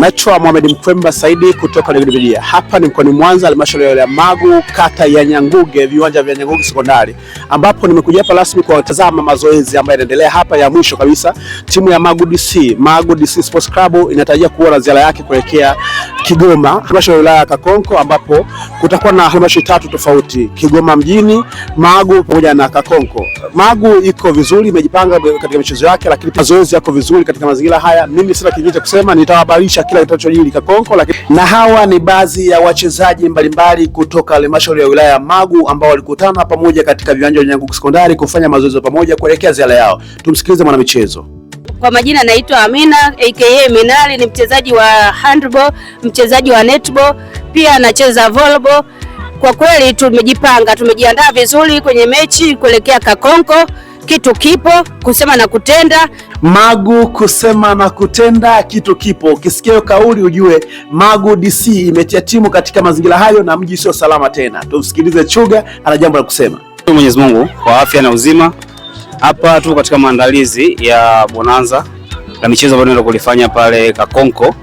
Naitwa Mohamed Mkwemba Saidi kutoka Negedi Media. Hapa ni mkoani Mwanza, halmashauri ya Magu, kata ya Nyanguge, viwanja vya Nyanguge Sekondari, ambapo nimekuja hapa rasmi kwa kutazama mazoezi ambayo yanaendelea hapa ya mwisho kabisa. Timu ya Magu DC Sports Club inatarajia kuwa ziara yake kuelekea Kigoma, halmashauri ya wilaya ya Kakonko, ambapo kutakuwa na halmashauri tatu tofauti: Kigoma mjini, Magu pamoja na Kakonko. Magu iko vizuri, imejipanga katika michezo yake, lakini mazoezi yako vizuri katika mazingira haya. Mimi sina kingine cha kusema, nitawahabarisha kila kitachojiri Kakonko. Na hawa ni baadhi ya wachezaji mbalimbali kutoka halmashauri ya wilaya ya Magu ambao walikutana pamoja katika viwanja vya Nyanguge Sekondari kufanya mazoezi pamoja kuelekea ziara yao. Tumsikilize mwanamichezo. Kwa majina naitwa Amina aka Minali, ni mchezaji wa handball, mchezaji wa netball, pia anacheza volleyball. Kwa kweli tumejipanga, tumejiandaa vizuri kwenye mechi kuelekea Kakonko. Kitu kipo, kusema na kutenda. Magu kusema na kutenda, kitu kipo. Ukisikia kauli ujue Magu DC imetia timu katika mazingira hayo na mji sio salama tena. Tumsikilize Chuga, ana jambo la kusema. Mwenyezi Mungu kwa afya na uzima. Hapa tuko katika maandalizi ya bonanza la michezo ambayo tunaenda kulifanya pale Kakonko.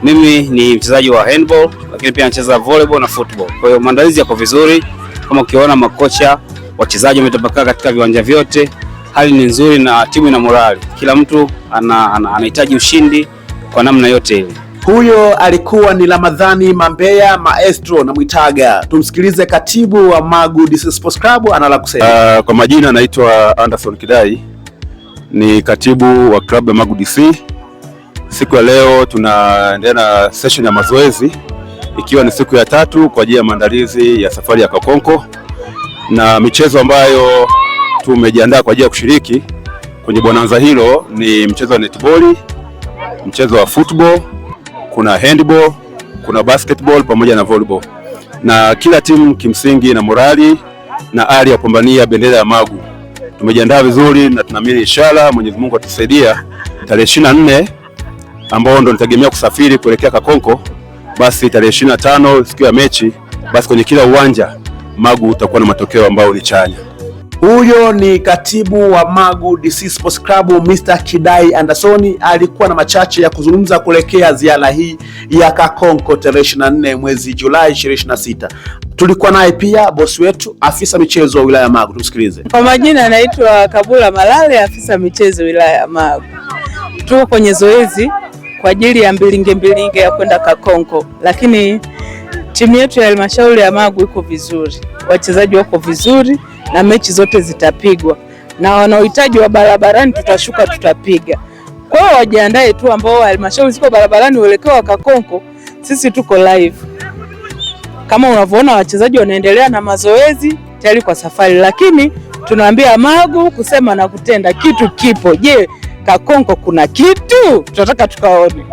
Mimi ni mchezaji wa handball, lakini pia nacheza volleyball na football. Kwa hiyo maandalizi yako vizuri. Kama ukiona makocha, wachezaji wametapakaa katika viwanja vyote. Hali ni nzuri na timu ina morali. Kila mtu anahitaji ushindi kwa namna yote ile. Huyo alikuwa ni Ramadhani Mambeya Maestro na Mwitaga. Tumsikilize katibu wa Magu DC Sports Club ana la kusema. Kwa majina naitwa Anderson Kidai, ni katibu wa club ya Magu DC. Siku ya leo tunaendelea na session ya mazoezi, ikiwa ni siku ya tatu kwa ajili ya maandalizi ya safari ya Kakonko, na michezo ambayo tumejiandaa kwa ajili ya kushiriki kwenye bonanza hilo ni mchezo wa netball, mchezo wa football, kuna handball, kuna basketball pamoja na volleyball. Na kila timu kimsingi na morali na ari ya kupambania bendera ya Magu. Tumejiandaa vizuri na tunaamini inshallah Mwenyezi Mungu atusaidia tarehe 24 ambao ndo nitegemea kusafiri kuelekea Kakonko, basi tarehe 25 siku ya mechi, basi kwenye kila uwanja Magu utakuwa na matokeo ambayo ni chanya. Huyo ni katibu wa Magu DC Sports Club Mr. Kidai Andersoni, alikuwa na machache ya kuzungumza kuelekea ziara hii ya Kakonko tarehe 24 mwezi Julai 2026. Tulikuwa naye pia bosi wetu afisa michezo wa wilaya ya Magu. Tumsikilize. Kwa majina anaitwa Kabula Malale, afisa michezo wilaya ya Magu. Tuko kwenye zoezi kwa ajili ya mbilinge ya kwenda Kakonko, lakini timu yetu ya halmashauri ya Magu iko vizuri, wachezaji wako vizuri na mechi zote zitapigwa, na wanaohitaji wa barabarani tutashuka tutapiga. Kwa hiyo wajiandae tu, ambao halmashauri ziko barabarani uelekeo wa Kakonko, sisi tuko live. Kama unavyoona wachezaji wanaendelea na mazoezi tayari kwa safari, lakini tunaambia Magu kusema na kutenda, kitu kipo. Je, Kakonko kuna kitu? Tunataka tukaone.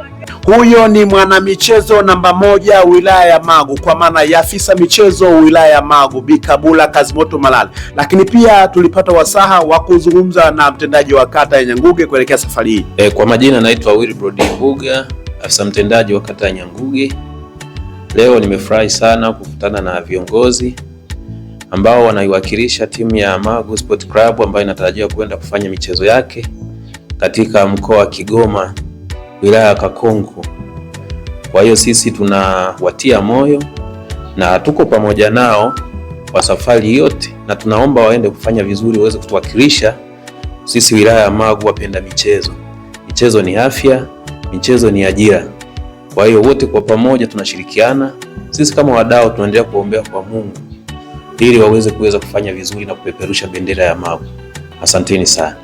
Huyo ni mwanamichezo namba 1 wilaya ya Magu, kwa maana ya afisa michezo wilaya ya Magu Bi Kabula Kazimoto Malale. Lakini pia tulipata wasaha wa kuzungumza na mtendaji wa kata ya Nyanguge kuelekea safari hii. Kwa majina naitwa Wilbrod Mbuga, afisa mtendaji wa kata ya Nyanguge. Leo nimefurahi sana kukutana na viongozi ambao wanaiwakilisha timu ya Magu Sport Club ambayo inatarajiwa kwenda kufanya michezo yake katika mkoa wa Kigoma, wilaya ya Kakonko. Kwa hiyo sisi tunawatia moyo na tuko pamoja nao kwa safari yote, na tunaomba waende kufanya vizuri, waweze kutuwakilisha sisi wilaya ya Magu wapenda michezo. Michezo ni afya, michezo ni ajira. Kwa hiyo wote kwa pamoja tunashirikiana. Sisi kama wadau tunaendelea kuombea kwa Mungu ili waweze kufanya vizuri na kupeperusha bendera ya Magu. Asanteni sana.